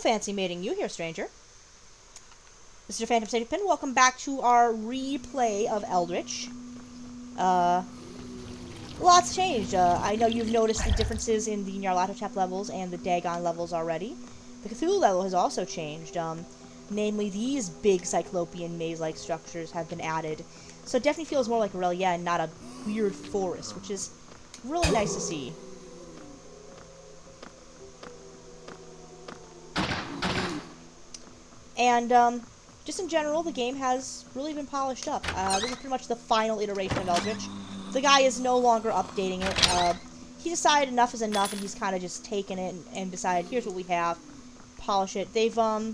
fancy meeting you here, stranger. This is your Phantom State Pin. Welcome back to our replay of Eldritch. Lots changed. I know you've noticed the differences in the Nyarlathotep levels and the Dagon levels already. The Cthulhu level has also changed. Namely, these big cyclopean maze-like structures have been added. So it definitely feels more like Aurelia and not a weird forest, which is really nice to see. And, just in general, the game has really been polished up. This is pretty much the final iteration of Eldritch. The guy is no longer updating it. He decided enough is enough, and he's kind of just taken it and decided, here's what we have. Polish it. They've, I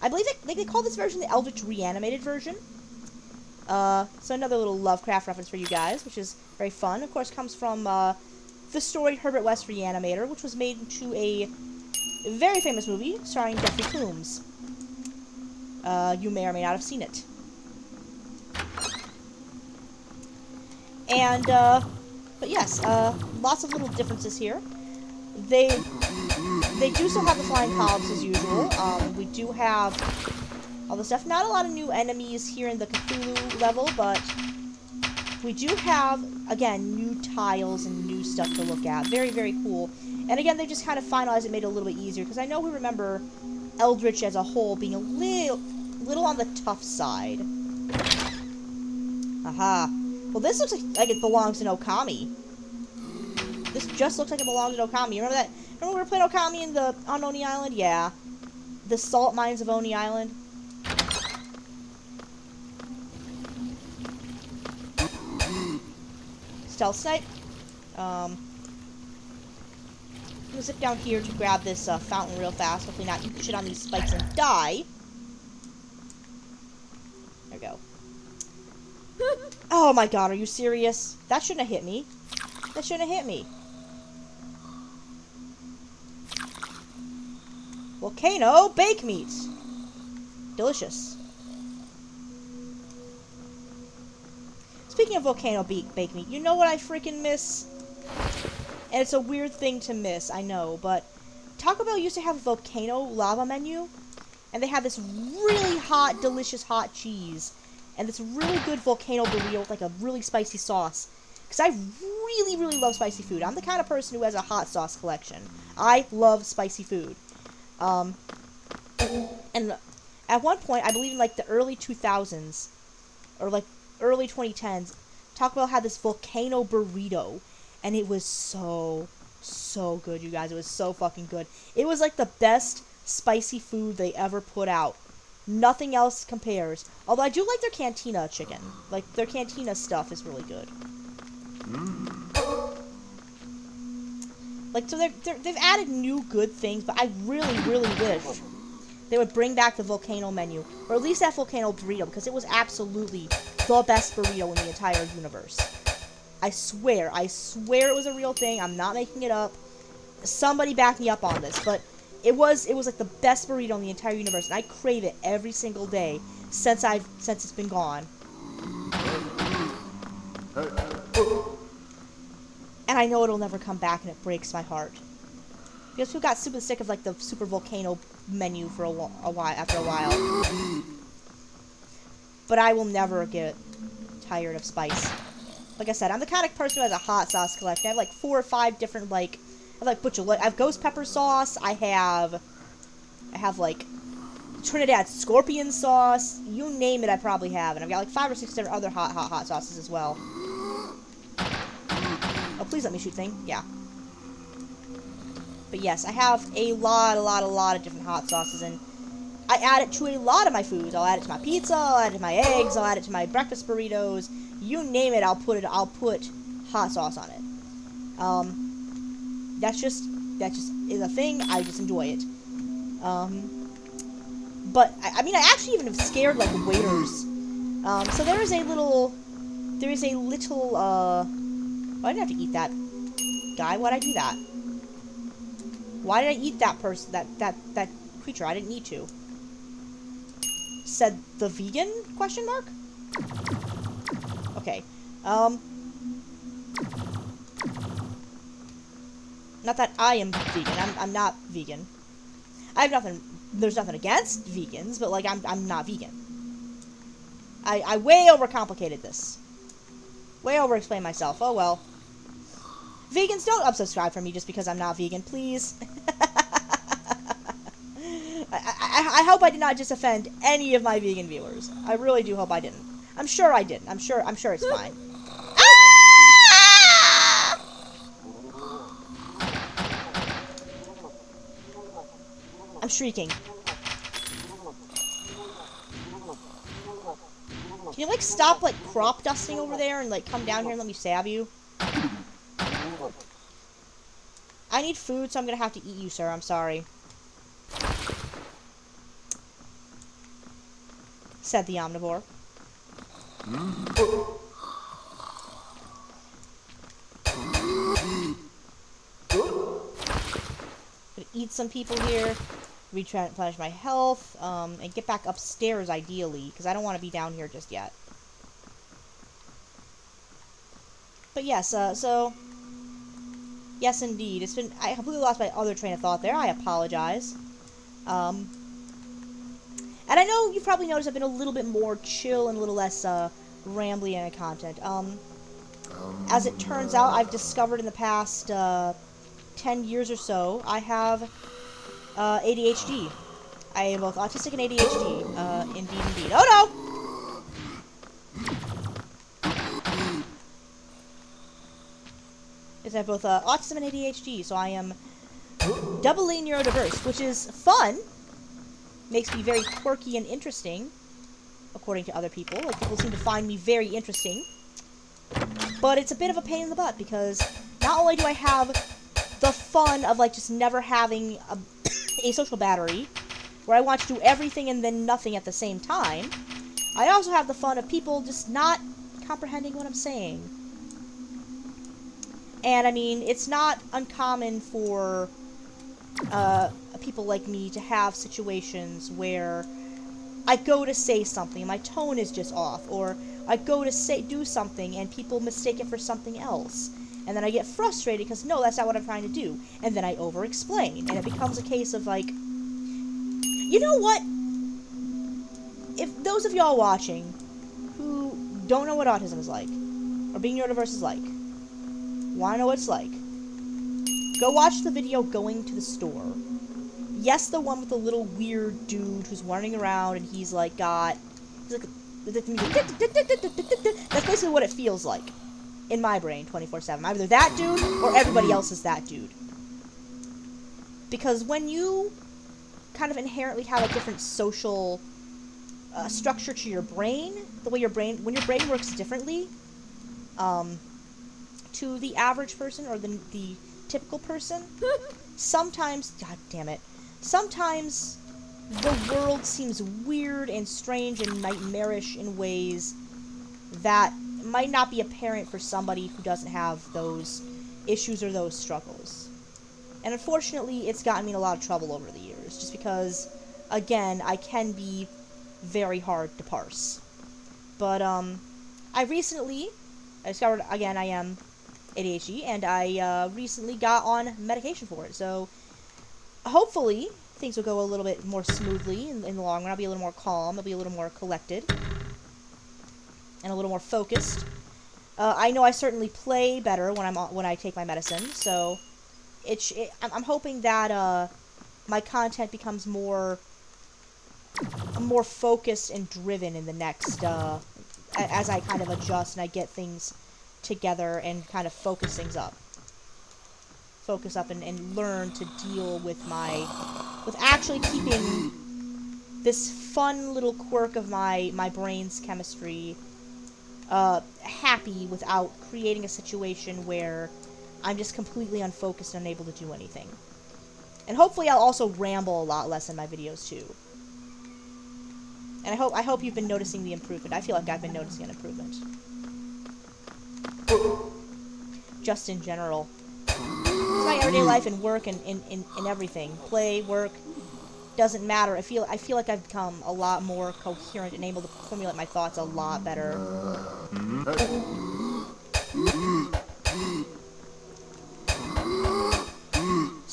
believe they call this version the Eldritch Reanimated version. So another little Lovecraft reference for you guys, which is very fun. Of course, comes from, the storied Herbert West Reanimator, which was made into a very famous movie starring Jeffrey Combs. You may or may not have seen it. And, but yes, lots of little differences here. They do still have the flying polyps as usual. We do have all the stuff. Not a lot of new enemies here in the Cthulhu level, but we do have, again, new tiles and new stuff to look at. Very, very cool. And again, they just kind of finalized it, made it a little bit easier, because I know we remember Eldritch as a whole being a little on the tough side. Aha. Well, this looks like it belongs in Okami. This just looks like it belongs in Okami. Remember that? Remember we were playing Okami on Oni Island? Yeah. The salt mines of Oni Island. Stealth snipe. I'm gonna zip down here to grab this fountain real fast. Hopefully not eat shit on these spikes and die. There we go. Oh my god, are you serious? That shouldn't have hit me. That shouldn't have hit me. Volcano bake meat. Delicious. Speaking of volcano bake meat, you know what I freaking miss? And it's a weird thing to miss, I know, but Taco Bell used to have a volcano lava menu, and they had this really hot, delicious hot cheese, and this really good volcano burrito with like a really spicy sauce. Because I really, really love spicy food. I'm the kind of person who has a hot sauce collection. I love spicy food. And at one point, I believe in like the early 2000s, or like early 2010s, Taco Bell had this volcano burrito. And it was so good, you guys. It was so fucking good. It was like the best spicy food they ever put out. Nothing else compares. Although I do like their cantina chicken. Like, their cantina stuff is really good. Like, so they've added new good things, but I really, really wish they would bring back the volcano menu. Or at least that volcano burrito, because it was absolutely the best burrito in the entire universe. I swear it was a real thing. I'm not making it up. Somebody back me up on this, but it was like the best burrito in the entire universe, and I crave it every single day since it's been gone. And I know it'll never come back, and it breaks my heart. Because people got super sick of like the super volcano menu for a while after a while. But I will never get tired of spice. Like I said, I'm the kind of person who has a hot sauce collection. I have like 4 or 5 different, like, I have ghost pepper sauce. I have like Trinidad scorpion sauce. You name it, I probably have. And I've got like 5 or 6 different other hot sauces as well. Oh, please let me shoot thing. Yeah. But yes, I have a lot of different hot sauces, and I add it to a lot of my foods. I'll add it to my pizza, I'll add it to my eggs, I'll add it to my breakfast burritos. You name it, I'll put hot sauce on it. That just is a thing. I just enjoy it. But I mean, I actually even have scared like waiters. So there is a little. Oh, I didn't have to eat that guy. Why'd I do that? Why did I eat that person? That creature? I didn't need to. Said the vegan? Question mark. Okay. Not that I am vegan. I'm not vegan. I have nothing... There's nothing against vegans, but, like, I'm not vegan. I way overcomplicated this. Way over-explained myself. Oh, well. Vegans, don't unsubscribe from me just because I'm not vegan, please. I hope I did not just offend any of my vegan viewers. I really do hope I didn't. I'm sure I didn't. I'm sure it's fine. Ah! I'm shrieking. Can you, like, stop, like, crop dusting over there and, like, come down here and let me stab you? I need food, so I'm gonna have to eat you, sir. I'm sorry. Said the omnivore. Gonna eat some people here. Replenish my health, and get back upstairs, ideally, because I don't want to be down here just yet. But yes, so... Yes, indeed. It's been... I completely lost my other train of thought there. I apologize. And I know you've probably noticed I've been a little bit more chill and a little less, rambly in content. As it turns out, I've discovered in the past, 10 years or so, I have... ADHD. I am both autistic and ADHD. Indeed. Oh no! Yes, I have both autism and ADHD, so I am doubly neurodiverse, which is fun. Makes me very quirky and interesting, according to other people. Like, people seem to find me very interesting. But it's a bit of a pain in the butt, because not only do I have the fun of, like, just never having a social battery, where I want to do everything and then nothing at the same time, I also have the fun of people just not comprehending what I'm saying. And, I mean, it's not uncommon for people like me to have situations where I go to say something and my tone is just off, or I go to do something and people mistake it for something else. And then I get frustrated because, no, that's not what I'm trying to do. And then I over-explain. And it becomes a case of, like, you know what? If those of y'all watching who don't know what autism is like, or being neurodiverse is like, want to know what it's like, go watch the video Going to the Store. Yes, the one with the little weird dude who's running around and he's like that's basically what it feels like in my brain 24/7. Either that dude or everybody else is that dude. Because when you kind of inherently have a different social structure to your brain, when your brain works differently to the average person or the typical person, sometimes, god damn it, sometimes the world seems weird and strange and nightmarish in ways that might not be apparent for somebody who doesn't have those issues or those struggles. And unfortunately, it's gotten me in a lot of trouble over the years, just because, again, I can be very hard to parse. But, I discovered, again, I am ADHD, and I, recently got on medication for it, so hopefully things will go a little bit more smoothly in the long run. I'll be a little more calm, I'll be a little more collected, and a little more focused. I know I certainly play better when I take my medicine, so I'm hoping that my content becomes more focused and driven in the next as I kind of adjust and I get things together and kind of focus things up. Focus up and learn to deal with actually keeping this fun little quirk of my brain's chemistry happy without creating a situation where I'm just completely unfocused and unable to do anything. And hopefully I'll also ramble a lot less in my videos too. And I hope you've been noticing the improvement. I feel like I've been noticing an improvement. Just in general. It's my everyday life and work and everything. Play, work, doesn't matter. I feel like I've become a lot more coherent and able to formulate my thoughts a lot better.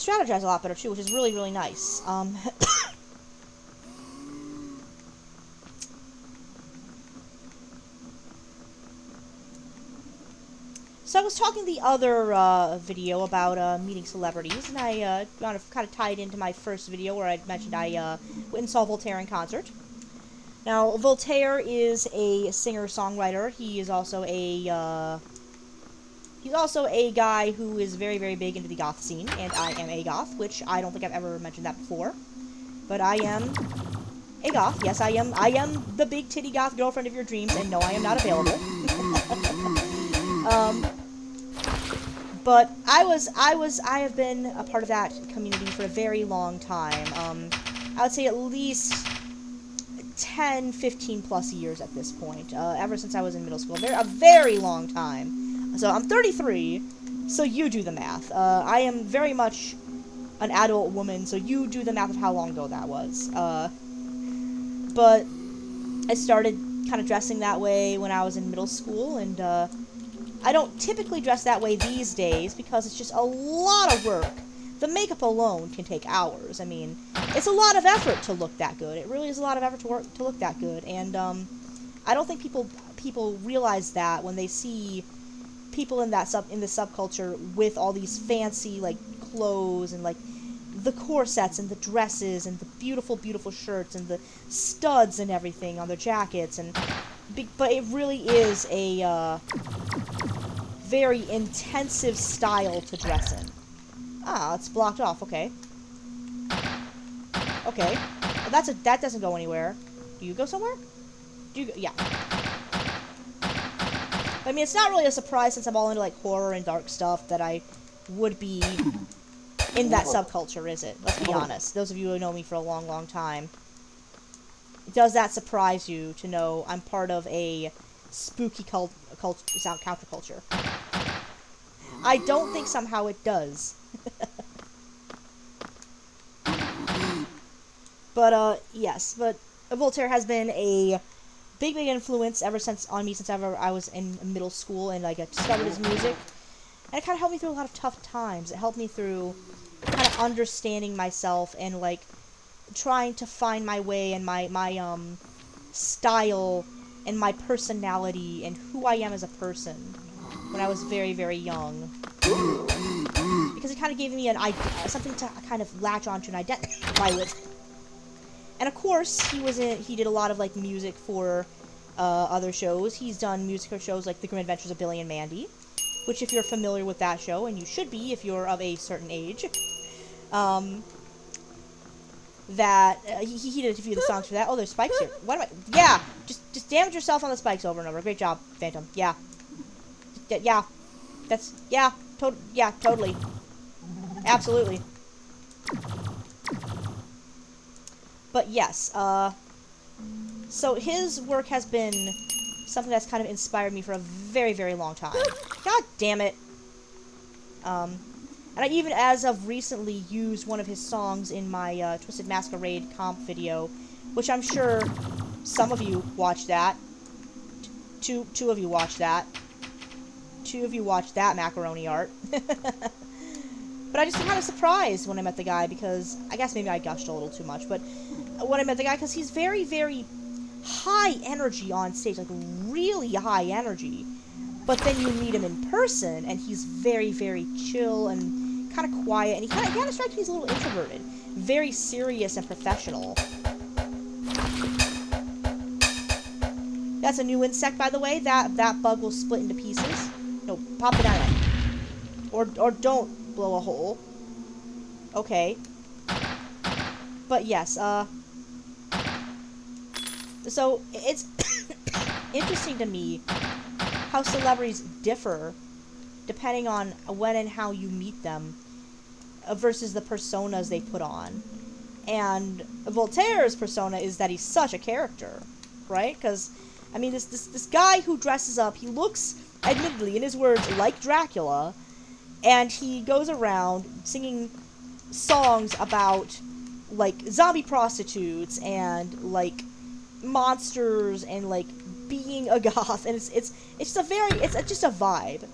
strategize a lot better, too, which is really, really nice. So I was talking the other video about meeting celebrities, and I kind of tied into my first video where I mentioned I went and saw Voltaire in concert. Now, Voltaire is a singer-songwriter. He is also a guy who is very, very big into the goth scene, and I am a goth, which I don't think I've ever mentioned that before. But I am a goth. Yes, I am the big titty goth girlfriend of your dreams, and no, I am not available. But I have been a part of that community for a very long time. I would say at least 10, 15 plus years at this point, ever since I was in middle school. A very long time. So I'm 33, so you do the math. I am very much an adult woman, so you do the math of how long ago that was. But I started kind of dressing that way when I was in middle school, and I don't typically dress that way these days because it's just a lot of work. The makeup alone can take hours. I mean, it's a lot of effort to look that good. It really is a lot of effort to look that good, and I don't think people realize that when they see people in the subculture with all these fancy like clothes and like the corsets and the dresses and the beautiful, beautiful shirts and the studs and everything on their jackets, but it really is a very intensive style to dress in. Ah, it's blocked off. Okay. Okay. Well, that doesn't go anywhere. Do you go somewhere? Yeah. I mean, it's not really a surprise since I'm all into like horror and dark stuff that I would be in that subculture, is it? Let's be honest. Those of you who know me for a long, long time. Does that surprise you to know I'm part of a spooky counterculture? I don't think somehow it does. But, yes. But Voltaire has been a big, big influence on me since ever I was in middle school, and I discovered his music. And it kind of helped me through a lot of tough times. It helped me through kind of understanding myself and, like, trying to find my way and my style and my personality and who I am as a person when I was very, very young. Because it kind of gave me something to kind of latch onto and identify with. And of course, he did a lot of like music for other shows. He's done music for shows like The Grim Adventures of Billy and Mandy, which if you're familiar with that show, and you should be if you're of a certain age, he did a few of the songs for that. Oh, there's spikes here. Yeah, just damage yourself on the spikes over and over. Great job, Phantom. Yeah. Yeah. Totally. Absolutely. But yes, so his work has been something that's kind of inspired me for a very, very long time. God damn it. And I even, as of recently, used one of his songs in my Twisted Masquerade comp video, which I'm sure some of you watched that. Two of you watched that. 2 of you watched that macaroni art. But I just kind of surprised when I met the guy because I guess maybe I gushed a little too much, but when I met the guy, because he's very, very high energy on stage, like really high energy. But then you meet him in person, and he's very, very chill and kind of quiet, and he kind of strikes me as a little introverted, very serious and professional. That's a new insect, by the way. That bug will split into pieces. No, pop it out. Or don't blow a hole. Okay. But yes, so it's interesting to me how celebrities differ depending on when and how you meet them versus the personas they put on. And Voltaire's persona is that he's such a character, right? Because, I mean, this guy who dresses up, he looks, admittedly, in his words, like Dracula, and he goes around singing songs about, like, zombie prostitutes and, like, monsters and, like, being a goth, and it's just a vibe.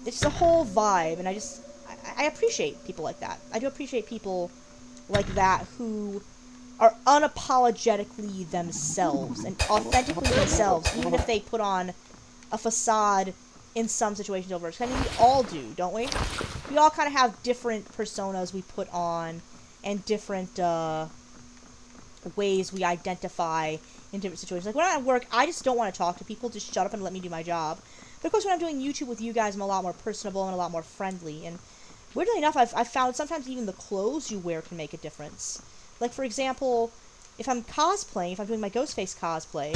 It's just a whole vibe, and I appreciate people like that. I do appreciate people like that who are unapologetically themselves and authentically themselves, even if they put on a facade in some situations over. I mean, we all do, don't we? We all kind of have different personas we put on and different ways we identify in different situations. Like when I'm at work, I just don't want to talk to people. Just shut up and let me do my job. But of course, when I'm doing YouTube with you guys, I'm a lot more personable and a lot more friendly. And weirdly enough, I've found sometimes even the clothes you wear can make a difference. Like, for example, if I'm cosplaying, if I'm doing my Ghostface cosplay,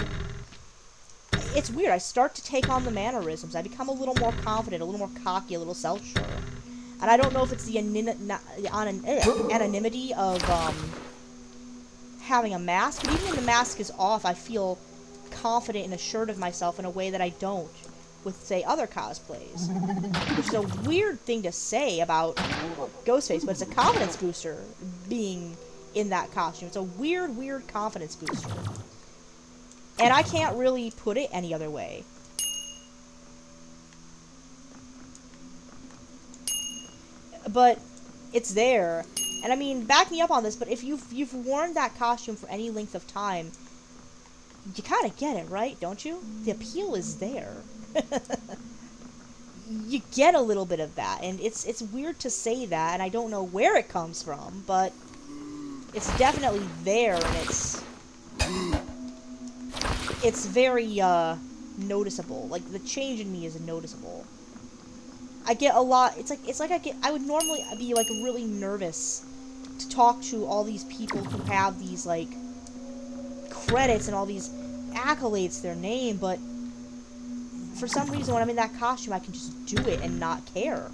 it's weird. I start to take on the mannerisms. I become a little more confident, a little more cocky, a little self-sure. And I don't know if it's the anonymity of having a mask, but even when the mask is off, I feel confident and assured of myself in a way that I don't with, say, other cosplays. Which is a weird thing to say about Ghostface, but it's a confidence booster being in that costume. It's a weird, weird confidence booster. And I can't really put it any other way. But it's there. And I mean, back me up on this, but if you've worn that costume for any length of time, you kind of get it, right? Don't you? The appeal is there. You get a little bit of that, and it's weird to say that, and I don't know where it comes from, but it's definitely there, and it's very noticeable. Like, the change in me is noticeable. I get a lot. It's like I would normally be like really nervous to talk to all these people who have these like credits and all these accolades to their name, but for some reason when I'm in that costume I can just do it and not care.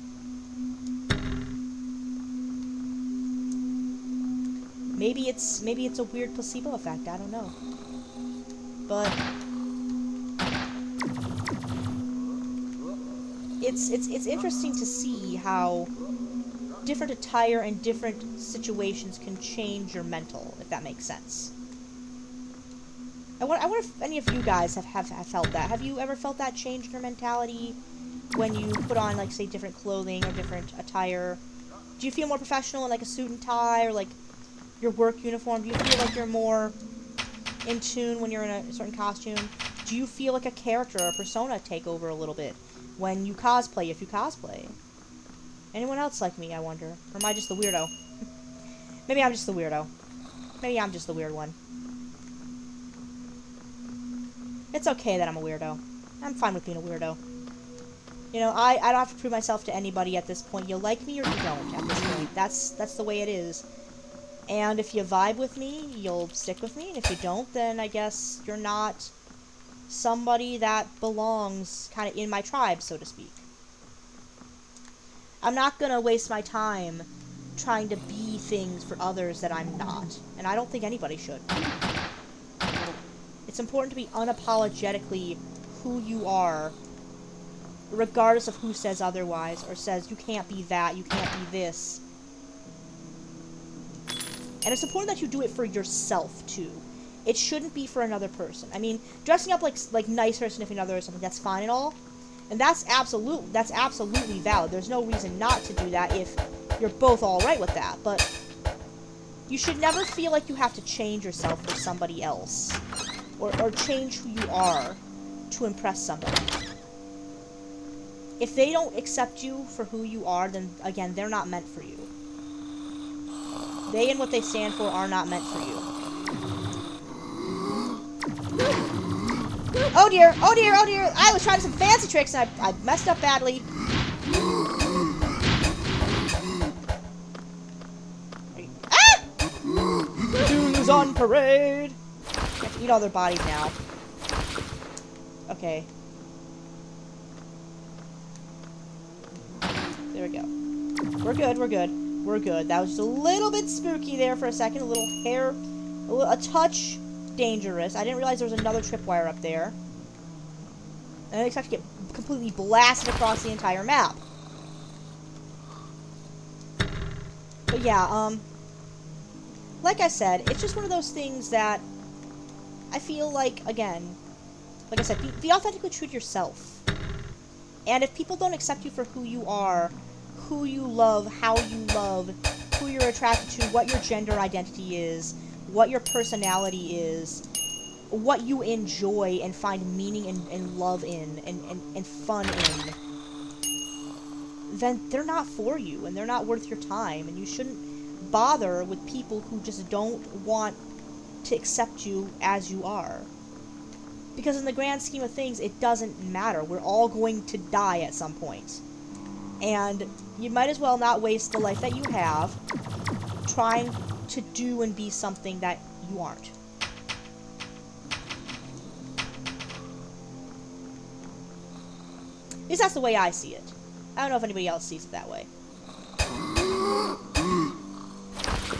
Maybe it's a weird placebo effect, I don't know. But it's interesting to see how different attire and different situations can change your mental, if that makes sense. I wonder if any of you guys have felt that. Have you ever felt that change in your mentality when you put on, like, say, different clothing or different attire? Do you feel more professional in, like, a suit and tie or, like, your work uniform? Do you feel like you're more in tune when you're in a certain costume? Do you feel like a character or a persona take over a little bit when you cosplay, if you cosplay? Anyone else like me, I wonder? Or am I just the weirdo? Maybe I'm just the weirdo. Maybe I'm just the weird one. It's okay that I'm a weirdo. I'm fine with being a weirdo. You know, I don't have to prove myself to anybody at this point. You like me or you don't at this point. That's the way it is. And if you vibe with me, you'll stick with me. And if you don't, then I guess you're not somebody that belongs kind of in my tribe, so to speak. I'm not gonna waste my time trying to be things for others that I'm not. And I don't think anybody should. It's important to be unapologetically who you are, regardless of who says otherwise, or says you can't be that, you can't be this. And it's important that you do it for yourself, too. It shouldn't be for another person. I mean, dressing up like nice for a significant other or something, that's fine and all. And that's absolutely valid. There's no reason not to do that if you're both alright with that. But you should never feel like you have to change yourself for somebody else. Or change who you are to impress somebody. If they don't accept you for who you are, then, again, they're not meant for you. They and what they stand for are not meant for you. Oh dear, oh dear, oh dear! I was trying some fancy tricks and I messed up badly. Ah! Who's on parade? I have to eat all their bodies now. Okay. There we go. We're good, we're good. We're good. That was just a little bit spooky there for a second. A little hair, a touch dangerous. I didn't realize there was another tripwire up there. And I expect to get completely blasted across the entire map. But yeah, like I said, it's just one of those things that I feel like, again, like I said, be authentically true to yourself. And if people don't accept you for who you are, who you love, how you love, who you're attracted to, what your gender identity is, what your personality is, what you enjoy and find meaning and love in, and fun in, then they're not for you, and they're not worth your time, and you shouldn't bother with people who just don't want to accept you as you are. Because in the grand scheme of things, it doesn't matter. We're all going to die at some point. And you might as well not waste the life that you have trying to do and be something that you aren't. At least that's the way I see it. I don't know if anybody else sees it that way. I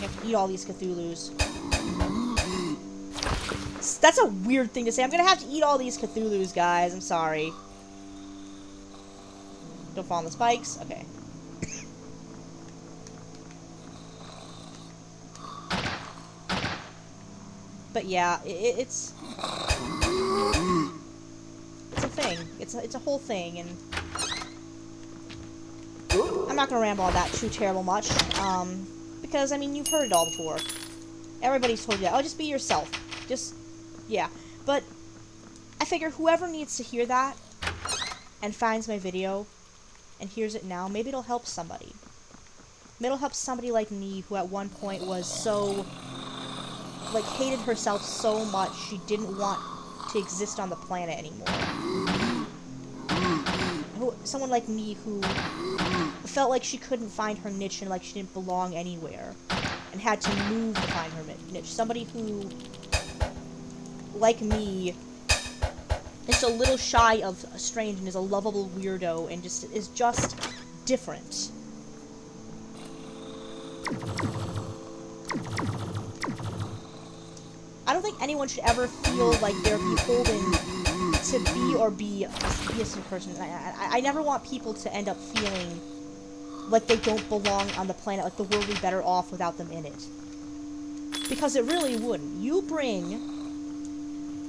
have to eat all these Cthulhus. That's a weird thing to say. I'm gonna have to eat all these Cthulhus, guys. I'm sorry. Don't fall on the spikes. Okay. But yeah, it's a thing. It's a whole thing, and I'm not gonna ramble on that too terrible much. Because I mean, you've heard it all before. Everybody's told you, oh, just be yourself. Just, yeah. But I figure whoever needs to hear that and finds my video and hears it now, maybe it'll help somebody. Maybe it'll help somebody like me who at one point was so, like, hated herself so much she didn't want to exist on the planet anymore. Someone like me who felt like she couldn't find her niche and like she didn't belong anywhere and had to move to find her niche. Somebody who, like me, is a little shy of strange and is a lovable weirdo and just is just different. I don't think anyone should ever feel like they're beholden to be or be a certain person. I never want people to end up feeling like they don't belong on the planet, like the world would be better off without them in it. Because it really wouldn't. You bring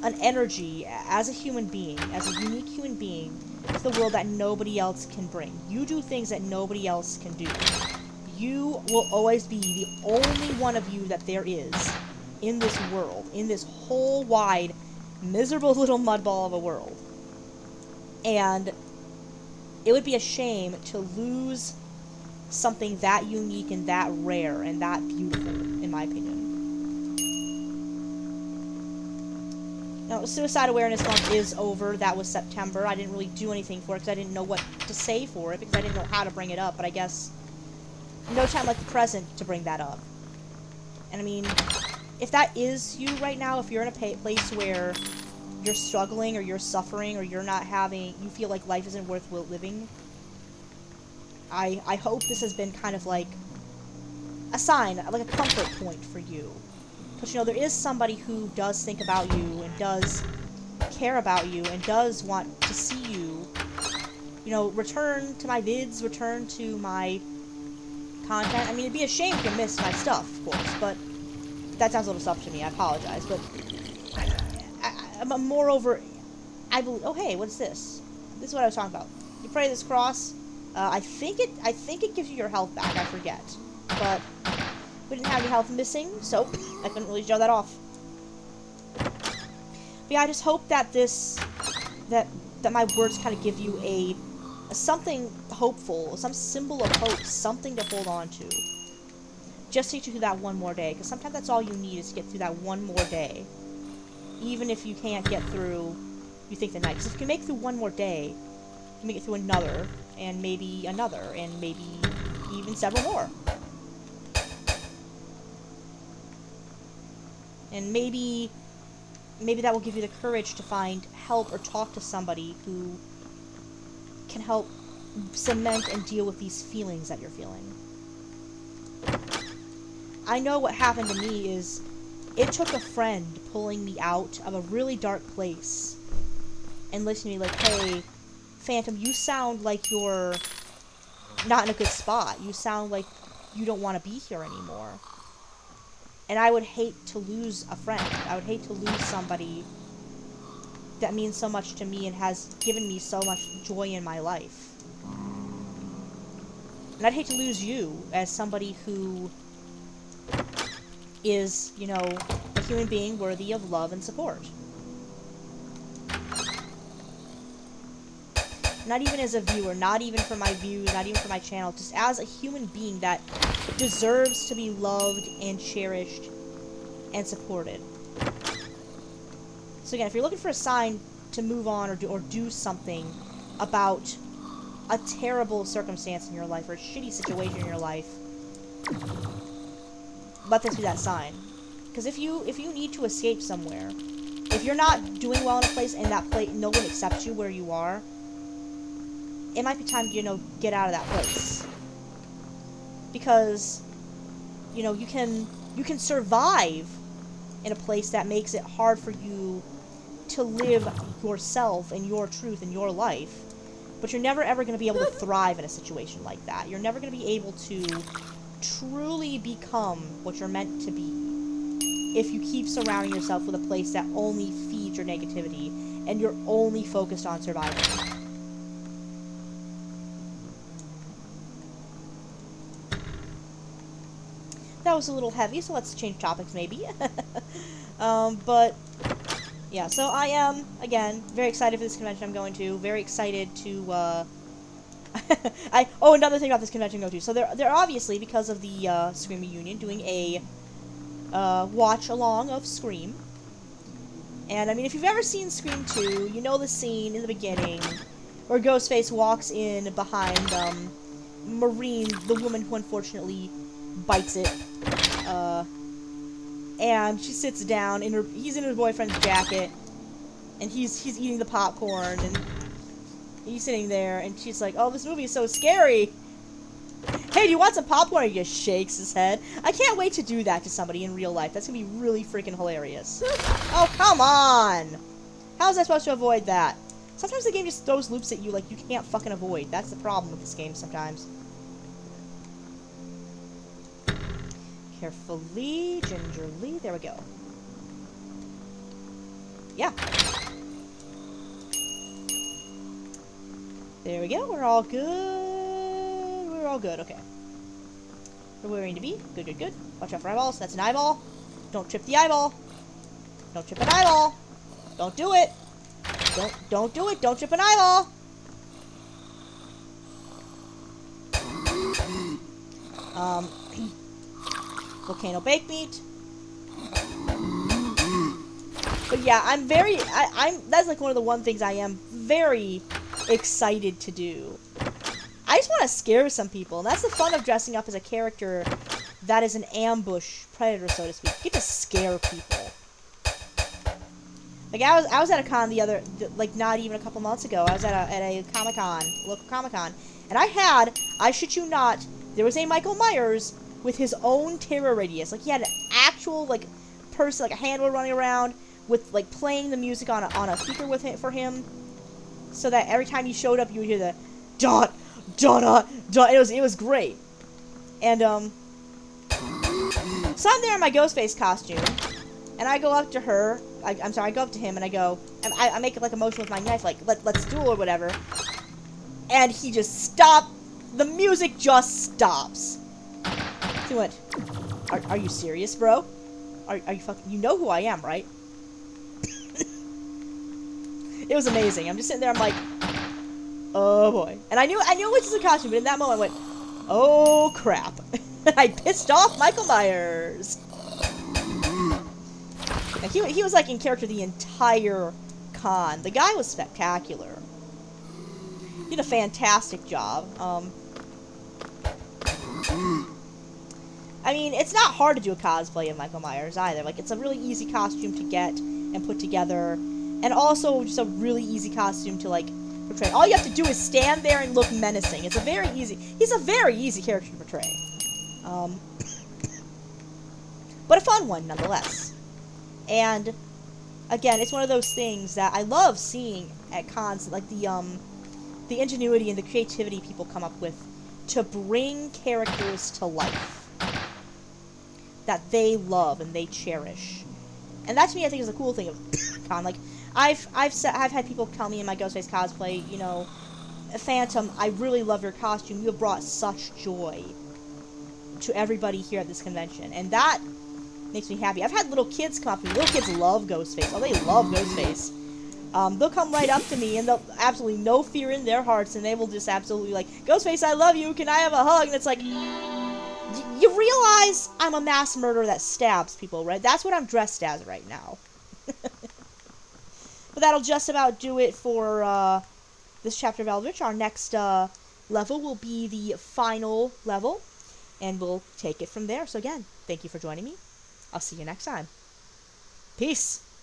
an energy as a human being, as a unique human being, to the world that nobody else can bring. You do things that nobody else can do. You will always be the only one of you that there is in this world, in this whole wide, miserable little mudball of a world. And it would be a shame to lose something that unique and that rare and that beautiful, in my opinion. Now, Suicide Awareness Month is over. That was September. I didn't really do anything for it because I didn't know what to say for it because I didn't know how to bring it up, but I guess no time like the present to bring that up. And I mean, if that is you right now, if you're in a place where you're struggling or you're suffering or you're not having, you feel like life isn't worth living, I hope this has been kind of like a sign, like a comfort point for you. Because, you know, there is somebody who does think about you and does care about you and does want to see you, you know, return to my vids, return to my content. I mean, it'd be a shame if you missed my stuff, of course, but that sounds a little stuff to me. I apologize, but moreover, I believe. Oh, hey, what's this? This is what I was talking about. You pray this cross. I think it gives you your health back. I forget, but we didn't have any health missing, so I couldn't really show that off. But yeah, I just hope that that my words kind of give you a something hopeful, some symbol of hope, something to hold on to. Just to get you through that one more day, because sometimes that's all you need is to get through that one more day. Even if you can't get through, you think the night. Because if you can make it through one more day, you can make it through another, and maybe another, and maybe even several more. And maybe that will give you the courage to find help or talk to somebody who can help cement and deal with these feelings that you're feeling. I know what happened to me is it took a friend pulling me out of a really dark place and listening to me like, hey, Phantom, you sound like you're not in a good spot. You sound like you don't want to be here anymore. And I would hate to lose a friend. I would hate to lose somebody that means so much to me and has given me so much joy in my life. And I'd hate to lose you as somebody who is, you know, a human being worthy of love and support. Not even as a viewer, not even for my views, not even for my channel, just as a human being that deserves to be loved and cherished and supported. So again, if you're looking for a sign to move on or do something about a terrible circumstance in your life or a shitty situation in your life, let this be that sign. Because if you need to escape somewhere, if you're not doing well in a place and that place no one accepts you where you are, it might be time to, you know, get out of that place. Because, you know, you can survive in a place that makes it hard for you to live yourself and your truth and your life. But you're never ever going to be able to thrive in a situation like that. You're never going to be able to truly become what you're meant to be if you keep surrounding yourself with a place that only feeds your negativity and you're only focused on surviving. That was a little heavy, so let's change topics maybe. But yeah, so I am, again, very excited for this convention I'm going to. Very excited to, another thing about this convention I'm going to. So they're obviously, because of the Scream reunion, doing a watch-along of Scream. And, I mean, if you've ever seen Scream 2, you know the scene in the beginning where Ghostface walks in behind, Maureen, the woman who unfortunately bites it. And she sits down, he's in her boyfriend's jacket, and he's eating the popcorn, and he's sitting there, and she's like, oh, this movie is so scary! Hey, do you want some popcorn? And he just shakes his head. I can't wait to do that to somebody in real life. That's gonna be really freaking hilarious. Oh, come on! How was I supposed to avoid that? Sometimes the game just throws loops at you like you can't fucking avoid. That's the problem with this game sometimes. Carefully, gingerly, there we go. Yeah. There we go, we're all good. We're all good, okay. We're where we need to be. Good, good, good. Watch out for eyeballs. That's an eyeball. Don't trip the eyeball. Don't trip an eyeball. Don't do it. Don't do it. Don't trip an eyeball. Volcano baked meat. But yeah, I'm that's like one of the one things I am very excited to do. I just want to scare some people, and that's the fun of dressing up as a character that is an ambush predator, so to speak. You get to scare people. Like, I was at a con like, not even a couple months ago. I was at a Comic-Con, local Comic-Con, and I shit you not, there was a Michael Myers with his own terror radius. Like, he had an actual, like, person, like a handler running around with, like, playing the music on a speaker for him, so that every time he showed up, you would hear the dot, dot, dot. It was great. And, so I'm there in my Ghostface costume, and I go up to her, I go up to him, and I go, I make, like, a motion with my knife, like, let's duel or whatever, and he just stopped, the music just stops. He went, are you serious, bro? Are you fucking, you know who I am, right? It was amazing. I'm just sitting there, I'm like, oh boy. And I knew which is a costume, but in that moment I went, oh crap. I pissed off Michael Myers. And he was like in character the entire con. The guy was spectacular. He did a fantastic job. I mean, it's not hard to do a cosplay of Michael Myers either. Like, it's a really easy costume to get and put together, and also just a really easy costume to, like, portray. All you have to do is stand there and look menacing. He's a very easy character to portray. But a fun one, nonetheless. And, again, it's one of those things that I love seeing at cons, like the ingenuity and the creativity people come up with to bring characters to life that they love and they cherish. And that, to me, I think is the cool thing of con. Like, I've had people tell me in my Ghostface cosplay, you know, Phantom, I really love your costume. You have brought such joy to everybody here at this convention, and that makes me happy. I've had little kids come up to me. Little kids love Ghostface. Oh, they love Ghostface. They'll come right up to me, and they'll absolutely no fear in their hearts, and they will just absolutely like, Ghostface, I love you. Can I have a hug? And it's like, you realize I'm a mass murderer that stabs people, right? That's what I'm dressed as right now. But that'll just about do it for this chapter of Eldritch. Our next level will be the final level, and we'll take it from there. So again, thank you for joining me. I'll see you next time. Peace!